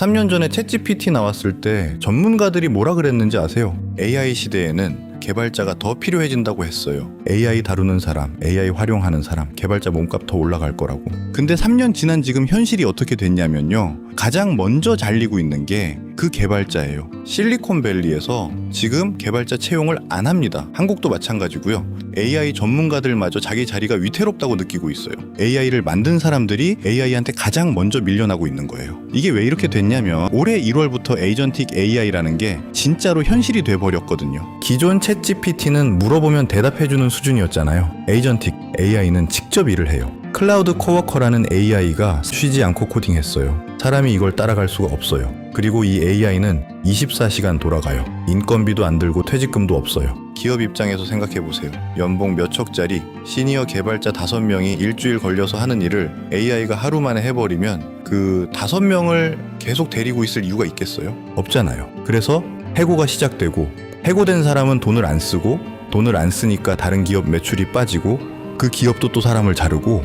3년 전에 챗GPT 나왔을 때 전문가들이 뭐라 그랬는지 아세요? AI 시대에는 개발자가 더 필요해진다고 했어요. AI 다루는 사람, AI 활용하는 사람, 개발자 몸값 더 올라갈 거라고. 근데 3년 지난 지금 현실이 어떻게 됐냐면요. 가장 먼저 잘리고 있는 게 그 개발자예요. 실리콘밸리에서 지금 개발자 채용을 안 합니다. 한국도 마찬가지고요. AI 전문가들마저 자기 자리가 위태롭다고 느끼고 있어요. AI를 만든 사람들이 AI한테 가장 먼저 밀려나고 있는 거예요. 이게 왜 이렇게 됐냐면 올해 1월부터 에이전틱 AI라는 게 진짜로 현실이 돼버렸거든요. 기존 챗GPT는 물어보면 대답해주는 수준이었잖아요. 에이전틱 AI는 직접 일을 해요. 클라우드 코워커라는 AI가 쉬지 않고 코딩했어요. 사람이 이걸 따라갈 수가 없어요. 그리고 이 AI는 24시간 돌아가요. 인건비도 안 들고 퇴직금도 없어요. 기업 입장에서 생각해보세요. 연봉 몇 척짜리 시니어 개발자 5명이 일주일 걸려서 하는 일을 AI가 하루 만에 해버리면 그 5명을 계속 데리고 있을 이유가 있겠어요? 없잖아요. 그래서 해고가 시작되고 해고된 사람은 돈을 안 쓰고 돈을 안 쓰니까 다른 기업 매출이 빠지고 그 기업도 또 사람을 자르고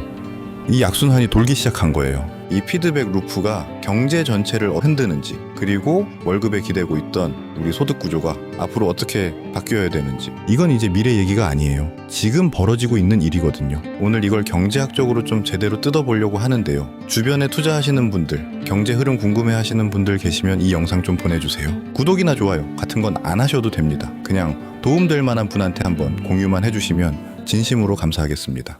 이 악순환이 돌기 시작한 거예요. 이 피드백 루프가 경제 전체를 흔드는지 그리고 월급에 기대고 있던 우리 소득 구조가 앞으로 어떻게 바뀌어야 되는지 이건 이제 미래 얘기가 아니에요. 지금 벌어지고 있는 일이거든요. 오늘 이걸 경제학적으로 좀 제대로 뜯어보려고 하는데요. 주변에 투자하시는 분들, 경제 흐름 궁금해하시는 분들 계시면 이 영상 좀 보내주세요. 구독이나 좋아요 같은 건 안 하셔도 됩니다. 그냥 도움될 만한 분한테 한번 공유만 해주시면 진심으로 감사하겠습니다.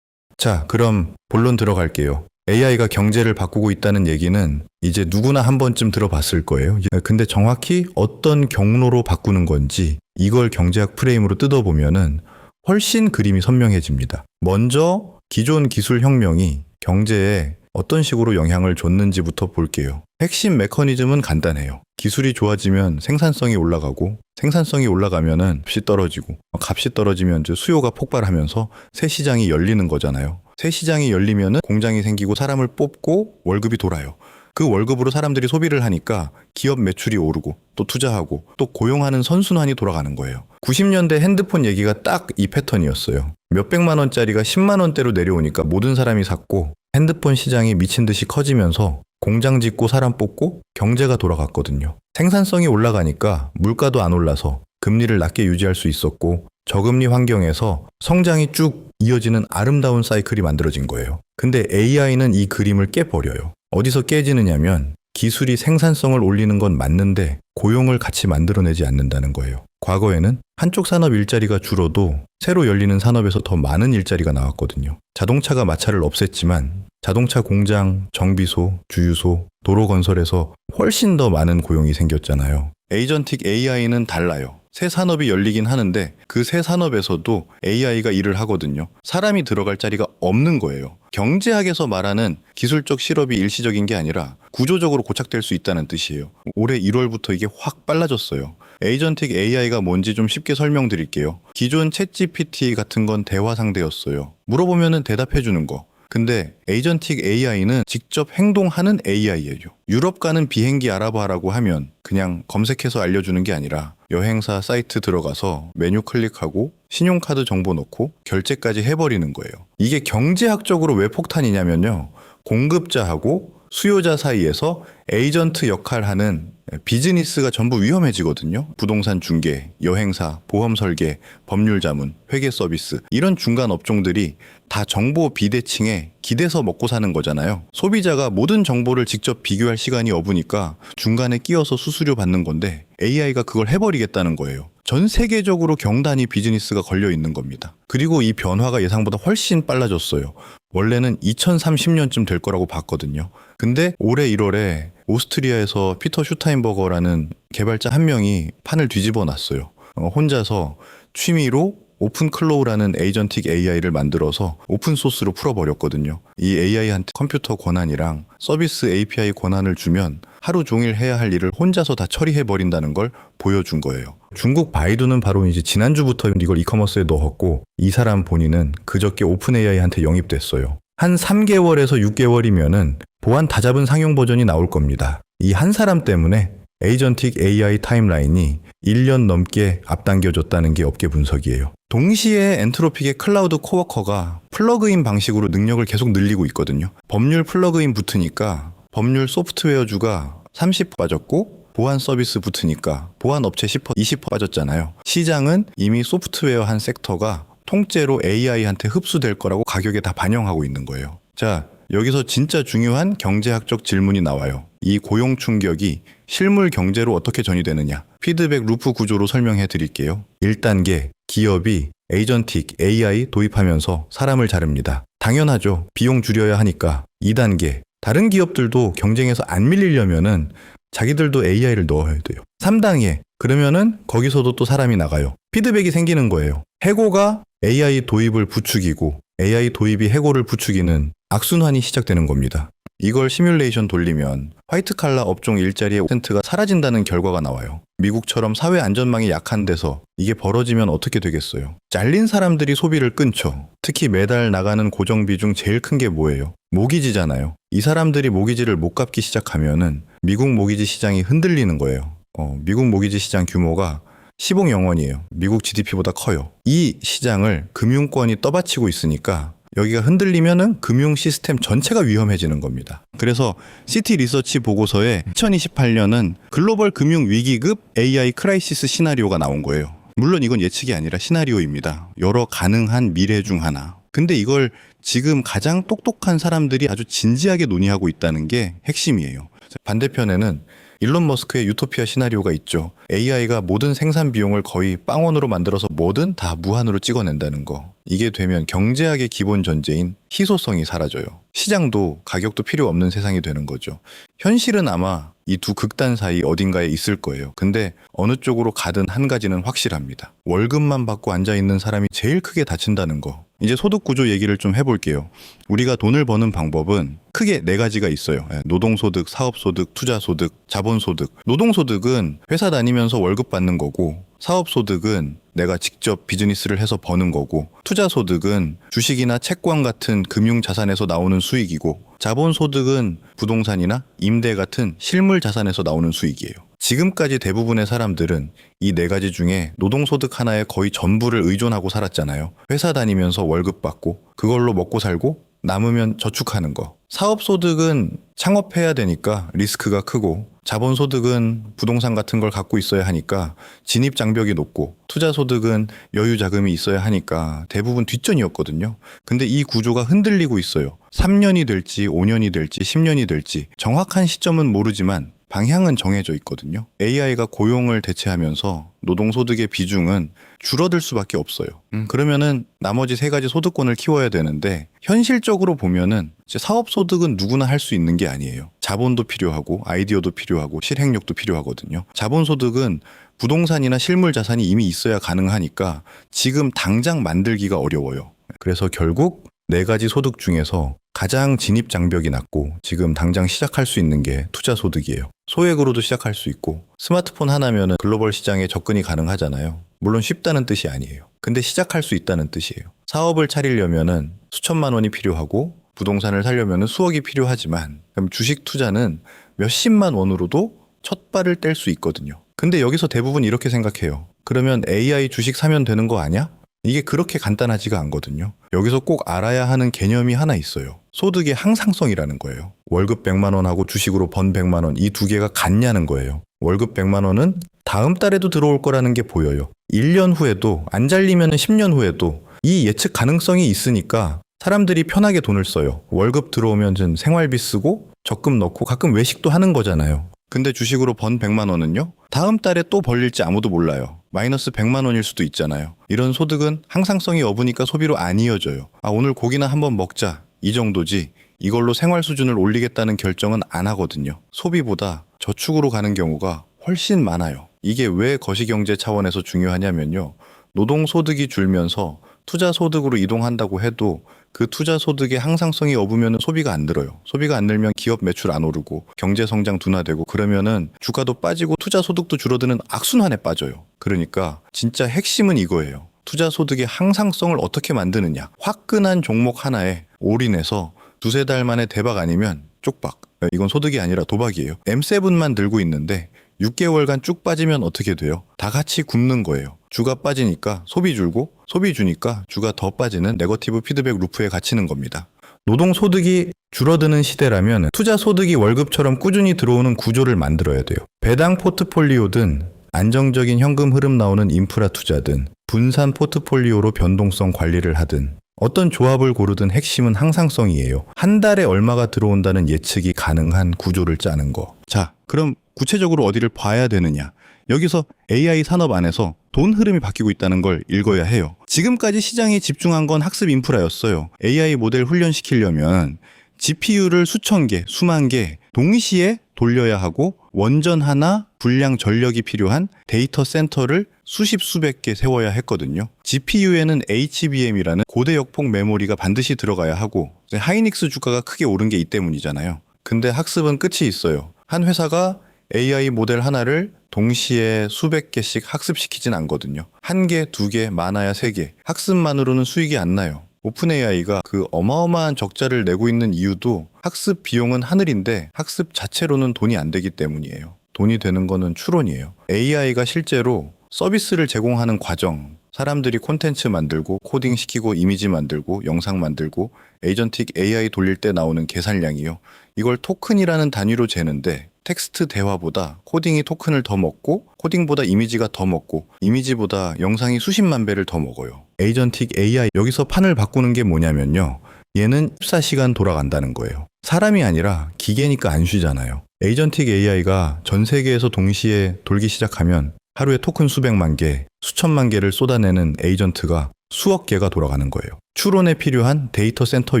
자, 그럼 본론 들어갈게요. AI가 경제를 바꾸고 있다는 얘기는 이제 누구나 한 번쯤 들어봤을 거예요. 근데 정확히 어떤 경로로 바꾸는 건지 이걸 경제학 프레임으로 뜯어보면은 훨씬 그림이 선명해집니다. 먼저 기존 기술 혁명이 경제에 어떤 식으로 영향을 줬는지부터 볼게요. 핵심 메커니즘은 간단해요. 기술이 좋아지면 생산성이 올라가고 생산성이 올라가면은 값이 떨어지고 값이 떨어지면 이제 수요가 폭발하면서 새 시장이 열리는 거잖아요. 새 시장이 열리면은 공장이 생기고 사람을 뽑고 월급이 돌아요. 그 월급으로 사람들이 소비를 하니까 기업 매출이 오르고 또 투자하고 또 고용하는 선순환이 돌아가는 거예요. 90년대 핸드폰 얘기가 딱 이 패턴이었어요. 몇백만 원짜리가 10만 원대로 내려오니까 모든 사람이 샀고 핸드폰 시장이 미친 듯이 커지면서 공장 짓고 사람 뽑고 경제가 돌아갔거든요. 생산성이 올라가니까 물가도 안 올라서 금리를 낮게 유지할 수 있었고 저금리 환경에서 성장이 쭉 이어지는 아름다운 사이클이 만들어진 거예요. 근데 AI는 이 그림을 깨버려요. 어디서 깨지느냐면 기술이 생산성을 올리는 건 맞는데 고용을 같이 만들어내지 않는다는 거예요. 과거에는 한쪽 산업 일자리가 줄어도 새로 열리는 산업에서 더 많은 일자리가 나왔거든요. 자동차가 마찰을 없앴지만 자동차 공장, 정비소, 주유소, 도로 건설에서 훨씬 더 많은 고용이 생겼잖아요. 에이전틱 AI는 달라요. 새 산업이 열리긴 하는데 그 새 산업에서도 AI가 일을 하거든요. 사람이 들어갈 자리가 없는 거예요. 경제학에서 말하는 기술적 실업이 일시적인 게 아니라 구조적으로 고착될 수 있다는 뜻이에요. 올해 1월부터 이게 확 빨라졌어요. 에이전틱 AI가 뭔지 좀 쉽게 설명드릴게요. 기존 챗GPT 같은 건 대화 상대였어요. 물어보면은 대답해주는 거. 근데 에이전틱 AI는 직접 행동하는 AI예요. 유럽 가는 비행기 알아봐라고 하면 그냥 검색해서 알려주는 게 아니라 여행사 사이트 들어가서 메뉴 클릭하고 신용카드 정보 넣고 결제까지 해버리는 거예요. 이게 경제학적으로 왜 폭탄이냐면요. 공급자하고 수요자 사이에서 에이전트 역할하는 비즈니스가 전부 위험해지거든요. 부동산 중개, 여행사, 보험 설계, 법률 자문, 회계 서비스 이런 중간 업종들이 다 정보 비대칭에 기대서 먹고 사는 거잖아요. 소비자가 모든 정보를 직접 비교할 시간이 없으니까 중간에 끼어서 수수료 받는 건데 AI가 그걸 해버리겠다는 거예요. 전 세계적으로 경단위 비즈니스가 걸려 있는 겁니다. 그리고 이 변화가 예상보다 훨씬 빨라졌어요. 원래는 2030년쯤 될 거라고 봤거든요. 근데 올해 1월에 오스트리아에서 피터 슈타인버거라는 개발자 한 명이 판을 뒤집어 놨어요. 혼자서 취미로 오픈클로우라는 에이전틱 AI를 만들어서 오픈소스로 풀어버렸거든요. 이 AI한테 컴퓨터 권한이랑 서비스 API 권한을 주면 하루 종일 해야 할 일을 혼자서 다 처리해버린다는 걸 보여준 거예요. 중국 바이두는 바로 이제 지난주부터 이걸 이커머스에 넣었고 이 사람 본인은 그저께 오픈 AI한테 영입됐어요. 한 3개월에서 6개월이면은 보안 다 잡은 상용 버전이 나올 겁니다. 이 한 사람 때문에 에이전틱 AI 타임라인이 1년 넘게 앞당겨졌다는 게 업계 분석이에요. 동시에 엔트로픽의 클라우드 코워커가 플러그인 방식으로 능력을 계속 늘리고 있거든요. 법률 플러그인 붙으니까 법률 소프트웨어주가 30% 빠졌고 보안 서비스 붙으니까 보안 업체 10%, 20% 빠졌잖아요. 시장은 이미 소프트웨어 한 섹터가 통째로 AI한테 흡수될 거라고 가격에 다 반영하고 있는 거예요. 자, 여기서 진짜 중요한 경제학적 질문이 나와요. 이 고용 충격이 실물 경제로 어떻게 전이되느냐. 피드백 루프 구조로 설명해 드릴게요. 1단계, 기업이 에이전틱 AI 도입하면서 사람을 자릅니다. 당연하죠. 비용 줄여야 하니까. 2단계, 다른 기업들도 경쟁에서 안 밀리려면은 자기들도 AI를 넣어야 돼요. 3단계, 그러면은 거기서도 또 사람이 나가요. 피드백이 생기는 거예요. 해고가 AI 도입을 부추기고 AI 도입이 해고를 부추기는 악순환이 시작되는 겁니다. 이걸 시뮬레이션 돌리면 화이트칼라 업종 일자리의 5%가 사라진다는 결과가 나와요. 미국처럼 사회 안전망이 약한 데서 이게 벌어지면 어떻게 되겠어요? 잘린 사람들이 소비를 끊죠. 특히 매달 나가는 고정비 중 제일 큰 게 뭐예요? 모기지잖아요. 이 사람들이 모기지를 못 갚기 시작하면은 미국 모기지 시장이 흔들리는 거예요. 미국 모기지 시장 규모가 10억 영원이에요. 미국 GDP보다 커요. 이 시장을 금융권이 떠받치고 있으니까 여기가 흔들리면은 금융 시스템 전체가 위험해지는 겁니다. 그래서 시티 리서치 보고서에 2028년은 글로벌 금융 위기급 AI 크라이시스 시나리오가 나온 거예요. 물론 이건 예측이 아니라 시나리오입니다. 여러 가능한 미래 중 하나. 근데 이걸 지금 가장 똑똑한 사람들이 아주 진지하게 논의하고 있다는 게 핵심이에요. 반대편에는 일론 머스크의 유토피아 시나리오가 있죠. AI가 모든 생산 비용을 거의 빵원으로 만들어서 뭐든 다 무한으로 찍어낸다는 거. 이게 되면 경제학의 기본 전제인 희소성이 사라져요. 시장도 가격도 필요 없는 세상이 되는 거죠. 현실은 아마 이 두 극단 사이 어딘가에 있을 거예요. 근데 어느 쪽으로 가든 한 가지는 확실합니다. 월급만 받고 앉아있는 사람이 제일 크게 다친다는 거. 이제 소득 구조 얘기를 좀 해볼게요. 우리가 돈을 버는 방법은 크게 4가지가 있어요. 노동소득, 사업소득, 투자소득, 자본소득. 노동소득은 회사 다니면서 월급 받는 거고, 사업소득은 내가 직접 비즈니스를 해서 버는 거고, 투자소득은 주식이나 채권 같은 금융자산에서 나오는 수익이고, 자본소득은 부동산이나 임대 같은 실물 자산에서 나오는 수익이에요. 지금까지 대부분의 사람들은 이 4가지 중에 노동소득 하나에 거의 전부를 의존하고 살았잖아요. 회사 다니면서 월급 받고 그걸로 먹고 살고 남으면 저축하는 거. 사업소득은 창업해야 되니까 리스크가 크고, 자본소득은 부동산 같은 걸 갖고 있어야 하니까 진입장벽이 높고, 투자소득은 여유 자금이 있어야 하니까 대부분 뒷전이었거든요. 근데 이 구조가 흔들리고 있어요. 3년이 될지 5년이 될지 10년이 될지 정확한 시점은 모르지만 방향은 정해져 있거든요. AI가 고용을 대체하면서 노동소득의 비중은 줄어들 수밖에 없어요. 그러면은 나머지 3가지 소득권을 키워야 되는데, 현실적으로 보면은 이제 사업소득은 누구나 할 수 있는 게 아니에요. 자본도 필요하고 아이디어도 필요하고 실행력도 필요하거든요. 자본소득은 부동산이나 실물 자산이 이미 있어야 가능하니까 지금 당장 만들기가 어려워요. 그래서 결국 4가지 소득 중에서 가장 진입 장벽이 낮고 지금 당장 시작할 수 있는 게 투자소득이에요. 소액으로도 시작할 수 있고, 스마트폰 하나면은 글로벌 시장에 접근이 가능하잖아요. 물론 쉽다는 뜻이 아니에요. 근데 시작할 수 있다는 뜻이에요. 사업을 차리려면은 수천만 원이 필요하고, 부동산을 사려면은 수억이 필요하지만, 그럼 주식 투자는 몇십만 원으로도 첫 발을 뗄 수 있거든요. 근데 여기서 대부분 이렇게 생각해요. 그러면 AI 주식 사면 되는 거 아니야? 이게 그렇게 간단하지가 않거든요. 여기서 꼭 알아야 하는 개념이 하나 있어요. 소득의 항상성이라는 거예요. 월급 100만 원하고 주식으로 번 100만 원, 이 2개가 같냐는 거예요. 월급 100만 원은 다음 달에도 들어올 거라는 게 보여요. 1년 후에도, 안 잘리면 10년 후에도 이 예측 가능성이 있으니까 사람들이 편하게 돈을 써요. 월급 들어오면 좀 생활비 쓰고 적금 넣고 가끔 외식도 하는 거잖아요. 근데 주식으로 번 100만 원은요? 다음 달에 또 벌릴지 아무도 몰라요. 마이너스 100만 원일 수도 있잖아요. 이런 소득은 항상성이 없으니까 소비로 안 이어져요. 오늘 고기나 한번 먹자, 이 정도지 이걸로 생활 수준을 올리겠다는 결정은 안 하거든요. 소비보다 저축으로 가는 경우가 훨씬 많아요. 이게 왜 거시경제 차원에서 중요하냐면요. 노동소득이 줄면서 투자소득으로 이동한다고 해도 그 투자소득의 항상성이 없으면 소비가 안 늘어요. 소비가 안 늘면 기업 매출 안 오르고 경제성장 둔화되고, 그러면은 주가도 빠지고 투자소득도 줄어드는 악순환에 빠져요. 그러니까 진짜 핵심은 이거예요. 투자소득의 항상성을 어떻게 만드느냐. 화끈한 종목 하나에 올인해서 2-3달 만에 대박 아니면 쪽박. 이건 소득이 아니라 도박이에요. M7만 들고 있는데 6개월간 쭉 빠지면 어떻게 돼요? 다 같이 굶는 거예요. 주가 빠지니까 소비 줄고, 소비 주니까 주가 더 빠지는 네거티브 피드백 루프에 갇히는 겁니다. 노동 소득이 줄어드는 시대라면 투자 소득이 월급처럼 꾸준히 들어오는 구조를 만들어야 돼요. 배당 포트폴리오든 안정적인 현금 흐름 나오는 인프라 투자든 분산 포트폴리오로 변동성 관리를 하든 어떤 조합을 고르든 핵심은 항상성이에요. 한 달에 얼마가 들어온다는 예측이 가능한 구조를 짜는 거. 자, 그럼 구체적으로 어디를 봐야 되느냐? 여기서 AI 산업 안에서 돈 흐름이 바뀌고 있다는 걸 읽어야 해요. 지금까지 시장이 집중한 건 학습 인프라였어요. AI 모델 훈련시키려면 GPU를 수천 개, 수만 개 동시에 돌려야 하고 원전 하나 불량 전력이 필요한 데이터 센터를 수십 수백 개 세워야 했거든요. GPU에는 HBM이라는 고대 역폭 메모리가 반드시 들어가야 하고 하이닉스 주가가 크게 오른 게 이 때문이잖아요. 근데 학습은 끝이 있어요. 한 회사가 AI 모델 하나를 동시에 수백 개씩 학습시키진 않거든요. 한 개, 두 개, 많아야 세 개. 학습만으로는 수익이 안 나요. 오픈 AI가 그 어마어마한 적자를 내고 있는 이유도 학습 비용은 하늘인데 학습 자체로는 돈이 안 되기 때문이에요. 돈이 되는 거는 추론이에요. AI가 실제로 서비스를 제공하는 과정, 사람들이 콘텐츠 만들고 코딩 시키고 이미지 만들고 영상 만들고 에이전틱 AI 돌릴 때 나오는 계산량이요. 이걸 토큰이라는 단위로 재는데 텍스트 대화보다 코딩이 토큰을 더 먹고 코딩보다 이미지가 더 먹고 이미지보다 영상이 수십만 배를 더 먹어요. 에이전틱 AI 여기서 판을 바꾸는 게 뭐냐면요. 얘는 14시간 돌아간다는 거예요. 사람이 아니라 기계니까 안 쉬잖아요. 에이전틱 AI가 전 세계에서 동시에 돌기 시작하면 하루에 토큰 수백만 개, 수천만 개를 쏟아내는 에이전트가 수억 개가 돌아가는 거예요. 추론에 필요한 데이터 센터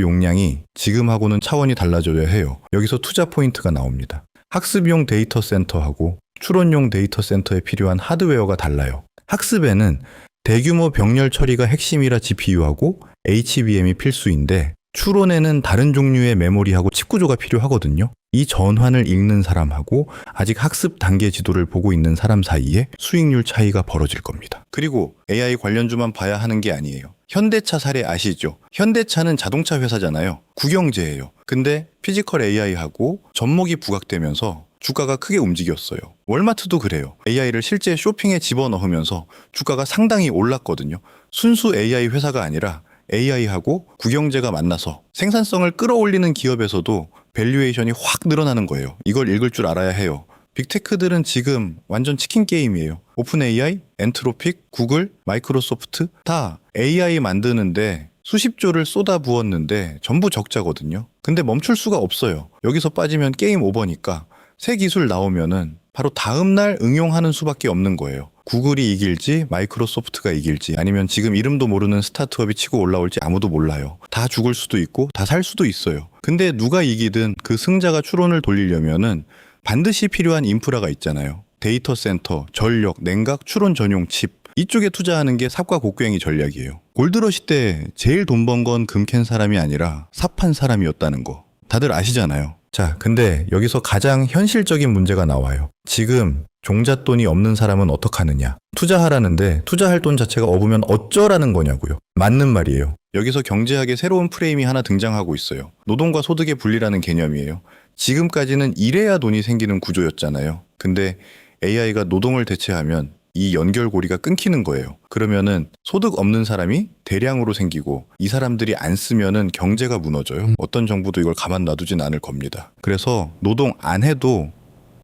용량이 지금하고는 차원이 달라져야 해요. 여기서 투자 포인트가 나옵니다. 학습용 데이터 센터하고 추론용 데이터 센터에 필요한 하드웨어가 달라요. 학습에는 대규모 병렬 처리가 핵심이라 GPU하고 HBM이 필수인데 추론에는 다른 종류의 메모리하고 칩 구조가 필요하거든요. 이 전환을 읽는 사람하고 아직 학습 단계 지도를 보고 있는 사람 사이에 수익률 차이가 벌어질 겁니다. 그리고 AI 관련주만 봐야 하는 게 아니에요. 현대차 사례 아시죠? 현대차는 자동차 회사잖아요. 국영제예요. 근데 피지컬 AI하고 접목이 부각되면서 주가가 크게 움직였어요. 월마트도 그래요. AI를 실제 쇼핑에 집어넣으면서 주가가 상당히 올랐거든요. 순수 AI 회사가 아니라 AI하고 국영제가 만나서 생산성을 끌어올리는 기업에서도 밸류에이션이 확 늘어나는 거예요. 이걸 읽을 줄 알아야 해요. 빅테크들은 지금 완전 치킨 게임이에요. 오픈 AI, 엔트로픽, 구글, 마이크로소프트 다 AI 만드는데 수십 조를 쏟아 부었는데 전부 적자거든요. 근데 멈출 수가 없어요. 여기서 빠지면 게임 오버니까 새 기술 나오면은 바로 다음날 응용하는 수밖에 없는 거예요. 구글이 이길지 마이크로소프트가 이길지 아니면 지금 이름도 모르는 스타트업이 치고 올라올지 아무도 몰라요. 다 죽을 수도 있고 다 살 수도 있어요. 근데 누가 이기든 그 승자가 추론을 돌리려면은 반드시 필요한 인프라가 있잖아요. 데이터 센터, 전력, 냉각, 추론 전용 칩 이쪽에 투자하는 게 삽과 곡괭이 전략이에요. 골드러시 때 제일 돈 번 건 금 캔 사람이 아니라 삽한 사람이었다는 거 다들 아시잖아요. 자, 근데 여기서 가장 현실적인 문제가 나와요. 지금 종잣돈이 없는 사람은 어떡하느냐. 투자하라는데 투자할 돈 자체가 없으면 어쩌라는 거냐고요. 맞는 말이에요. 여기서 경제학의 새로운 프레임이 하나 등장하고 있어요. 노동과 소득의 분리라는 개념이에요. 지금까지는 일해야 돈이 생기는 구조였잖아요. 근데 AI가 노동을 대체하면 이 연결고리가 끊기는 거예요. 그러면은 소득 없는 사람이 대량으로 생기고 이 사람들이 안 쓰면은 경제가 무너져요. 어떤 정부도 이걸 가만 놔두진 않을 겁니다. 그래서 노동 안 해도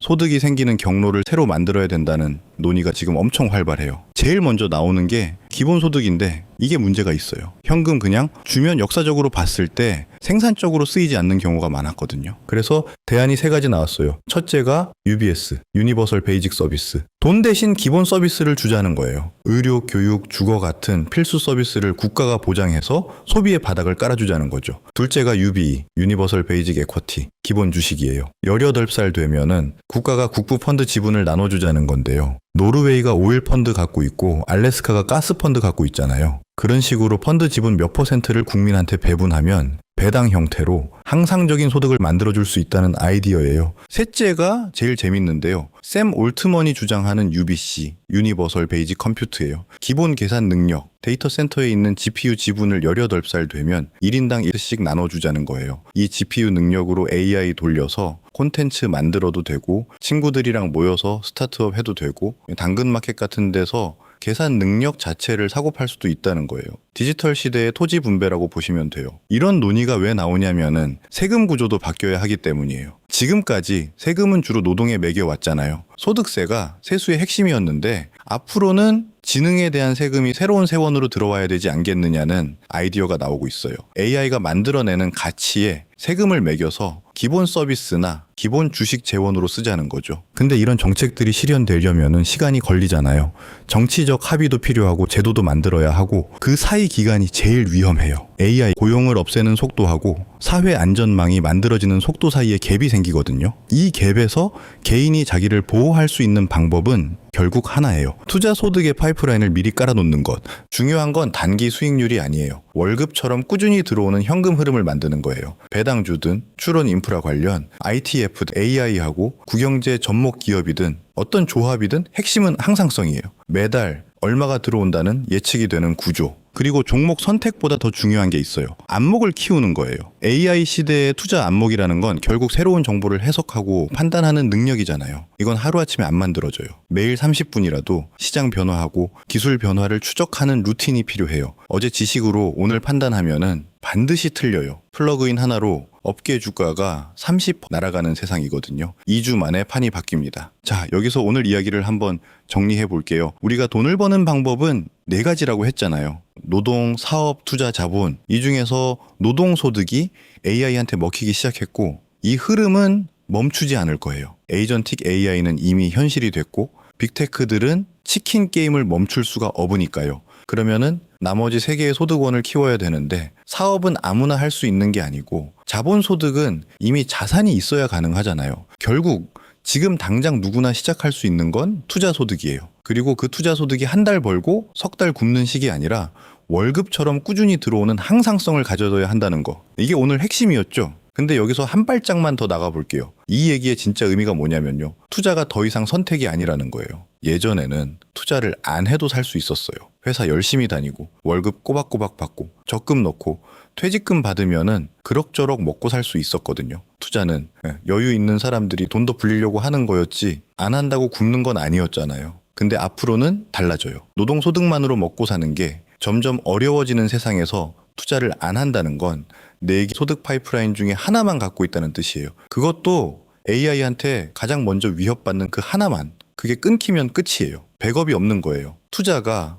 소득이 생기는 경로를 새로 만들어야 된다는 논의가 지금 엄청 활발해요. 제일 먼저 나오는 게 기본소득인데 이게 문제가 있어요. 현금 그냥 주면 역사적으로 봤을 때 생산적으로 쓰이지 않는 경우가 많았거든요. 그래서 대안이 세 가지 나왔어요. 첫째가 UBS, 유니버설 베이직 서비스. 돈 대신 기본 서비스를 주자는 거예요. 의료, 교육, 주거 같은 필수 서비스를 국가가 보장해서 소비의 바닥을 깔아주자는 거죠. 둘째가 UBE, 유니버설 베이직 에쿼티, 기본 주식이에요. 18살 되면은 국가가 국부 펀드 지분을 나눠주자는 건데요. 노르웨이가 오일 펀드 갖고 있고 알래스카가 가스 펀드 갖고 있잖아요. 그런 식으로 펀드 지분 몇 %를 국민한테 배분하면 배당 형태로 항상적인 소득을 만들어줄 수 있다는 아이디어예요. 셋째가 제일 재밌는데요. 샘 올트먼이 주장하는 UBC, 유니버설 베이직 컴퓨트예요. 기본 계산 능력, 데이터 센터에 있는 GPU 지분을 18살 되면 1인당 1씩 나눠주자는 거예요. 이 GPU 능력으로 AI 돌려서 콘텐츠 만들어도 되고 친구들이랑 모여서 스타트업 해도 되고 당근마켓 같은 데서 계산 능력 자체를 사고팔 수도 있다는 거예요. 디지털 시대의 토지 분배라고 보시면 돼요. 이런 논의가 왜 나오냐면은 세금 구조도 바뀌어야 하기 때문이에요. 지금까지 세금은 주로 노동에 매겨왔잖아요. 소득세가 세수의 핵심이었는데 앞으로는 지능에 대한 세금이 새로운 세원으로 들어와야 되지 않겠느냐는 아이디어가 나오고 있어요. AI가 만들어내는 가치에 세금을 매겨서 기본 서비스나 기본 주식 재원으로 쓰자는 거죠. 근데 이런 정책들이 실현되려면 시간이 걸리잖아요. 정치적 합의도 필요하고 제도도 만들어야 하고 그 사이 기간이 제일 위험해요. AI 고용을 없애는 속도하고 사회 안전망이 만들어지는 속도 사이에 갭이 생기거든요. 이 갭에서 개인이 자기를 보호할 수 있는 방법은 결국 하나예요. 투자 소득의 파이프라인을 미리 깔아놓는 것. 중요한 건 단기 수익률이 아니에요. 월급처럼 꾸준히 들어오는 현금 흐름을 만드는 거예요. 배당주든 추론 인프라 관련, ITF, AI하고 국영제 접목 기업이든 어떤 조합이든 핵심은 항상성이에요. 매달 얼마가 들어온다는 예측이 되는 구조. 그리고 종목 선택보다 더 중요한 게 있어요. 안목을 키우는 거예요. AI 시대의 투자 안목이라는 건 결국 새로운 정보를 해석하고 판단하는 능력이잖아요. 이건 하루아침에 안 만들어져요. 매일 30분이라도 시장 변화하고 기술 변화를 추적하는 루틴이 필요해요. 어제 지식으로 오늘 판단하면은 반드시 틀려요. 플러그인 하나로 업계 주가가 30% 날아가는 세상이거든요. 2주 만에 판이 바뀝니다. 자, 여기서 오늘 이야기를 한번 정리해 볼게요. 우리가 돈을 버는 방법은 4가지라고 했잖아요. 노동, 사업, 투자, 자본. 이 중에서 노동소득이 AI한테 먹히기 시작했고 이 흐름은 멈추지 않을 거예요. 에이전틱 AI는 이미 현실이 됐고 빅테크들은 치킨 게임을 멈출 수가 없으니까요. 그러면은 나머지 3개의 소득원을 키워야 되는데 사업은 아무나 할 수 있는 게 아니고 자본소득은 이미 자산이 있어야 가능하잖아요. 결국 지금 당장 누구나 시작할 수 있는 건 투자소득이에요. 그리고 그 투자소득이 한 달 벌고 석 달 굶는 식이 아니라 월급처럼 꾸준히 들어오는 항상성을 가져둬야 한다는 거. 이게 오늘 핵심이었죠. 근데 여기서 한 발짝만 더 나가볼게요. 이 얘기의 진짜 의미가 뭐냐면요. 투자가 더 이상 선택이 아니라는 거예요. 예전에는 투자를 안 해도 살 수 있었어요. 회사 열심히 다니고 월급 꼬박꼬박 받고 적금 넣고 퇴직금 받으면은 그럭저럭 먹고 살 수 있었거든요. 투자는 여유 있는 사람들이 돈 더 불리려고 하는 거였지 안 한다고 굶는 건 아니었잖아요. 근데 앞으로는 달라져요. 노동소득만으로 먹고 사는 게 점점 어려워지는 세상에서 투자를 안 한다는 건 내 소득 파이프라인 중에 하나만 갖고 있다는 뜻이에요. 그것도 AI한테 가장 먼저 위협받는 그 하나만. 그게 끊기면 끝이에요. 백업이 없는 거예요. 투자가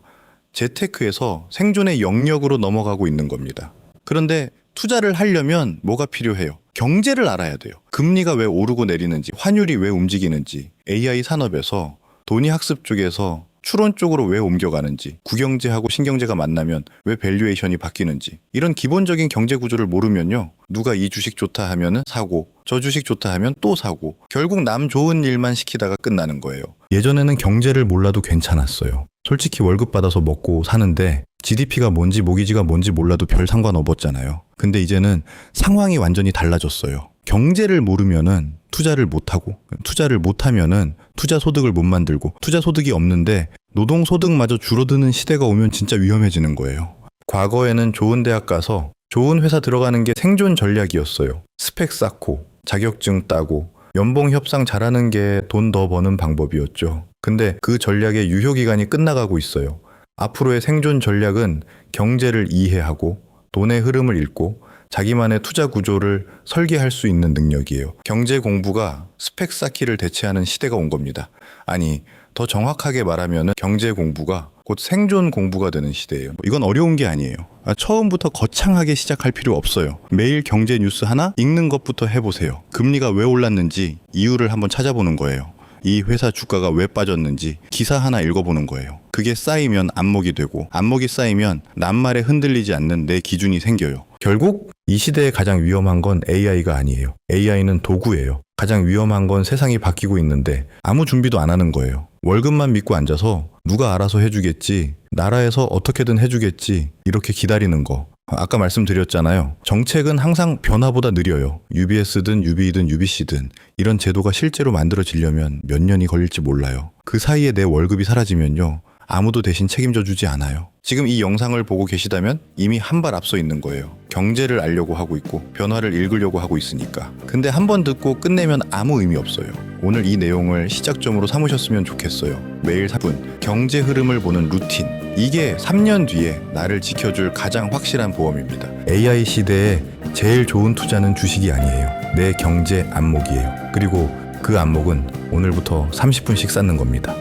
재테크에서 생존의 영역으로 넘어가고 있는 겁니다. 그런데 투자를 하려면 뭐가 필요해요? 경제를 알아야 돼요. 금리가 왜 오르고 내리는지, 환율이 왜 움직이는지, AI 산업에서 돈이 학습 쪽에서 추론 쪽으로 왜 옮겨가는지, 국영제하고 신경제가 만나면 왜 밸류에이션이 바뀌는지 이런 기본적인 경제 구조를 모르면요. 누가 이 주식 좋다 하면은 사고 저 주식 좋다 하면 또 사고 결국 남 좋은 일만 시키다가 끝나는 거예요. 예전에는 경제를 몰라도 괜찮았어요. 솔직히 월급 받아서 먹고 사는데 GDP가 뭔지 모기지가 뭔지 몰라도 별 상관 없었잖아요. 근데 이제는 상황이 완전히 달라졌어요. 경제를 모르면은 투자를 못하고 투자를 못하면은 투자 소득을 못 만들고 투자 소득이 없는데 노동 소득마저 줄어드는 시대가 오면 진짜 위험해지는 거예요. 과거에는 좋은 대학 가서 좋은 회사 들어가는 게 생존 전략이었어요. 스펙 쌓고 자격증 따고 연봉 협상 잘하는 게 돈 더 버는 방법이었죠. 근데 그 전략의 유효기간이 끝나가고 있어요. 앞으로의 생존 전략은 경제를 이해하고 돈의 흐름을 읽고 자기만의 투자 구조를 설계할 수 있는 능력이에요. 경제 공부가 스펙 쌓기를 대체하는 시대가 온 겁니다. 아니, 더 정확하게 말하면 경제 공부가 곧 생존 공부가 되는 시대예요. 이건 어려운 게 아니에요. 처음부터 거창하게 시작할 필요 없어요. 매일 경제 뉴스 하나 읽는 것부터 해보세요. 금리가 왜 올랐는지 이유를 한번 찾아보는 거예요. 이 회사 주가가 왜 빠졌는지 기사 하나 읽어보는 거예요. 그게 쌓이면 안목이 되고 안목이 쌓이면 낱말에 흔들리지 않는 내 기준이 생겨요. 결국 이 시대에 가장 위험한 건 AI가 아니에요. AI는 도구예요. 가장 위험한 건 세상이 바뀌고 있는데 아무 준비도 안 하는 거예요. 월급만 믿고 앉아서 누가 알아서 해주겠지, 나라에서 어떻게든 해주겠지 이렇게 기다리는 거. 아까 말씀드렸잖아요. 정책은 항상 변화보다 느려요. UBS든 UB든 UBC든 이런 제도가 실제로 만들어지려면 몇 년이 걸릴지 몰라요. 그 사이에 내 월급이 사라지면요. 아무도 대신 책임져 주지 않아요. 지금 이 영상을 보고 계시다면 이미 한 발 앞서 있는 거예요. 경제를 알려고 하고 있고 변화를 읽으려고 하고 있으니까. 근데 한 번 듣고 끝내면 아무 의미 없어요. 오늘 이 내용을 시작점으로 삼으셨으면 좋겠어요. 매일 4분 경제 흐름을 보는 루틴. 이게 3년 뒤에 나를 지켜줄 가장 확실한 보험입니다. AI 시대에 제일 좋은 투자는 주식이 아니에요. 내 경제 안목이에요. 그리고 그 안목은 오늘부터 30분씩 쌓는 겁니다.